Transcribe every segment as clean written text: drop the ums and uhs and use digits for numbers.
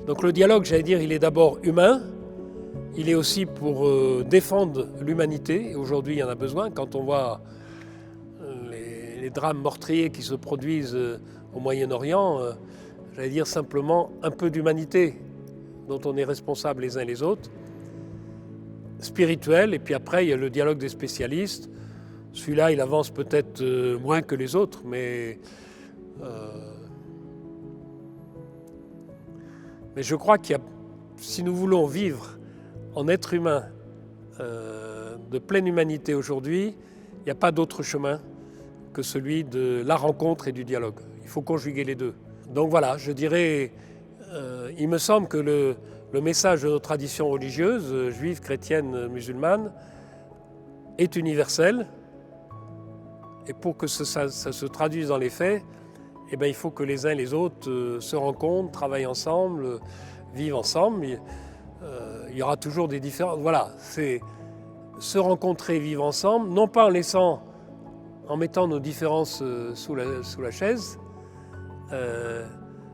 Donc le dialogue, j'allais dire, il est d'abord humain, il est aussi pour défendre l'humanité. Aujourd'hui, il y en a besoin. Quand on voit les drames meurtriers qui se produisent au Moyen-Orient, j'allais dire simplement un peu d'humanité dont on est responsable les uns et les autres, spirituel, et puis après il y a le dialogue des spécialistes. Celui-là, il avance peut-être moins que les autres, mais je crois qu'il y a, si nous voulons vivre en être humain de pleine humanité aujourd'hui, il n'y a pas d'autre chemin que celui de la rencontre et du dialogue. Il faut conjuguer les deux. Donc voilà, je dirais, il me semble que le message de nos traditions religieuses, juives, chrétiennes, musulmanes, est universel. Et pour que ça se traduise dans les faits, eh bien, il faut que les uns et les autres se rencontrent, travaillent ensemble, vivent ensemble. Il y aura toujours des différences. Voilà, c'est se rencontrer, vivre ensemble, non pas en mettant nos différences sous la chaise,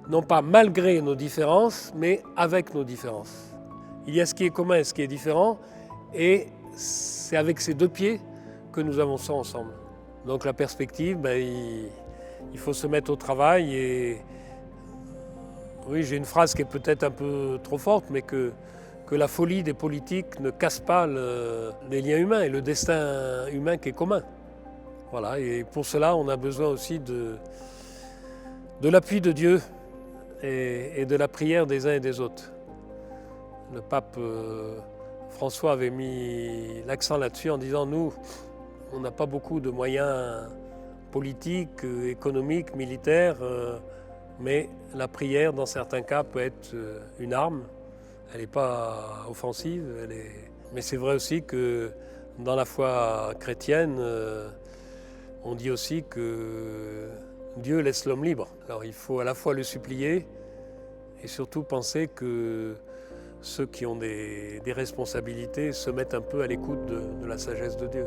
non pas malgré nos différences, mais avec nos différences. Il y a ce qui est commun et ce qui est différent, et c'est avec ces deux pieds que nous avançons ensemble. Donc la perspective, il faut se mettre au travail et oui, j'ai une phrase qui est peut-être un peu trop forte, mais que la folie des politiques ne casse pas les liens humains et le destin humain qui est commun. Voilà, et pour cela, on a besoin aussi de l'appui de Dieu et de la prière des uns et des autres. Le pape François avait mis l'accent là-dessus en disant « Nous, on n'a pas beaucoup de moyens politiques, économiques, militaires, mais la prière, dans certains cas, peut être une arme. Elle n'est pas offensive, mais c'est vrai aussi que dans la foi chrétienne, on dit aussi que Dieu laisse l'homme libre. Alors il faut à la fois le supplier et surtout penser que ceux qui ont des responsabilités se mettent un peu à l'écoute de la sagesse de Dieu.